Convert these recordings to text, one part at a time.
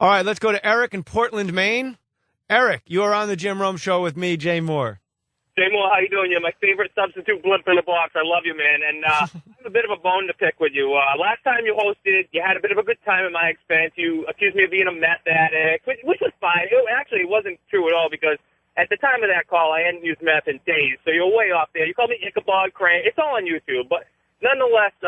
All right, let's go to Eric in Portland, Maine. Eric, you are on the Jim Rome Show with me, Jay Mohr. Jay Mohr, how you doing? You're my favorite substitute blimp in the box. I love you, man. And I have a bit of a bone to pick with you. Last time you hosted, you had a bit of a good time at my expense. You accused me of being a meth addict, which was fine. It wasn't true at all because at the time of that call, I hadn't used meth in days. So you're way off there. You called me Ichabod Crane. It's all on YouTube. But nonetheless...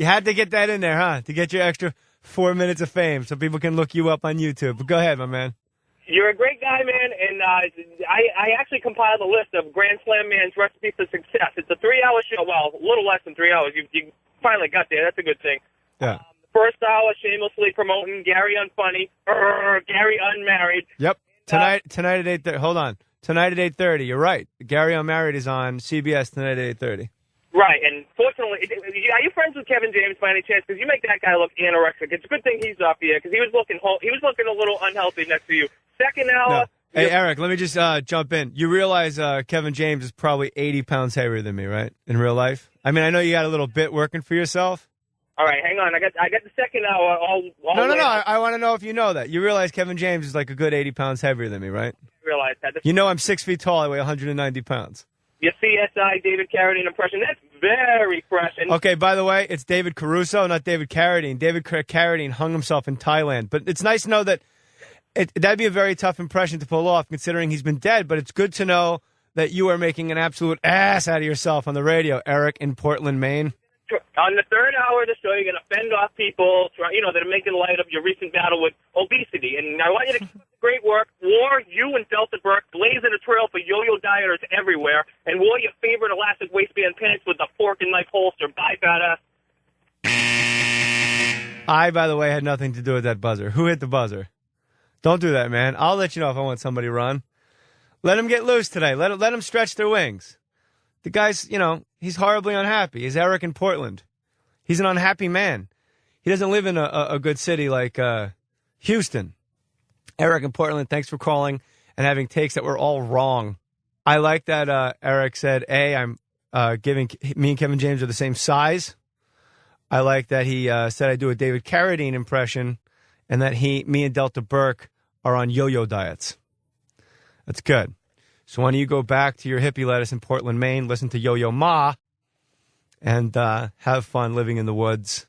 you had to get that in there, huh? To get your extra 4 minutes of fame so people can look you up on YouTube. But go ahead, my man. You're a great guy, man, and I actually compiled a list of Grand Slam Man's recipe for success. It's a 3-hour show. Well, a little less than 3 hours. You finally got there. That's a good thing. Yeah. First hour, shamelessly promoting Gary Unfunny, Gary Unmarried. Yep. Tonight at 8:30. Hold on. Tonight at 8:30. You're right. Gary Unmarried is on CBS tonight at 8:30. Right, and fortunately, are you friends with Kevin James by any chance? Because you make that guy look anorexic. It's a good thing he's off here because he was looking a little unhealthy next to you. Second hour. No. Hey, Eric, let me just jump in. You realize Kevin James is probably 80 pounds heavier than me, right? In real life. I mean, I know you got a little bit working for yourself. All right, hang on. I got the second hour all No. I want to know if you know that. You realize Kevin James is like a good 80 pounds heavier than me, right? I realize that. You know I'm 6 feet tall. I weigh 190 pounds. Your CSI David Carradine impression, that's very fresh. And okay, by the way, it's David Caruso, not David Carradine. David Carradine hung himself in Thailand. But it's nice to know that that'd be a very tough impression to pull off considering he's been dead. But it's good to know that you are making an absolute ass out of yourself on the radio, Eric in Portland, Maine. On the third hour of the show, you're going to fend off people, that are making light of your recent battle with obesity. And I want you to keep up the great work. War, you and Delta Burke blazing a trail for yo-yo dieters everywhere. And wore your favorite elastic waistband pants with the fork and knife holster. Bye, fat ass. I, by the way, had nothing to do with that buzzer. Who hit the buzzer? Don't do that, man. I'll let you know if I want somebody run. Let him get loose today. Let him stretch their wings. The guy's, he's horribly unhappy. He's Eric in Portland. He's an unhappy man. He doesn't live in a good city like Houston. Eric in Portland, thanks for calling and having takes that were all wrong. I like that Eric said, I'm giving me and Kevin James are the same size. I like that he said I do a David Carradine impression and that me and Delta Burke are on yo-yo diets. That's good. So why don't you go back to your hippie lettuce in Portland, Maine, listen to Yo-Yo Ma, and have fun living in the woods.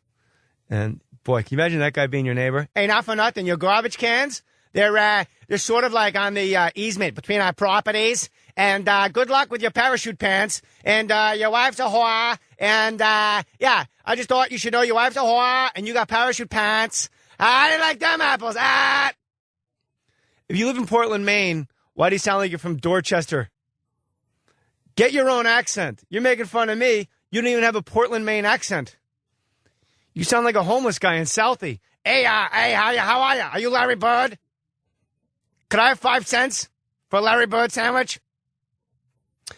And, boy, can you imagine that guy being your neighbor? Hey, not for nothing. Your garbage cans, they're sort of like on the easement between our properties. And good luck with your parachute pants. And your wife's a whore. And, I just thought you should know your wife's a whore, and you got parachute pants. I didn't like them apples. If you live in Portland, Maine, why do you sound like you're from Dorchester? Get your own accent. You're making fun of me. You don't even have a Portland, Maine accent. You sound like a homeless guy in Southie. Hey, how are you? Are you Larry Bird? Could I have 5 cents for a Larry Bird sandwich?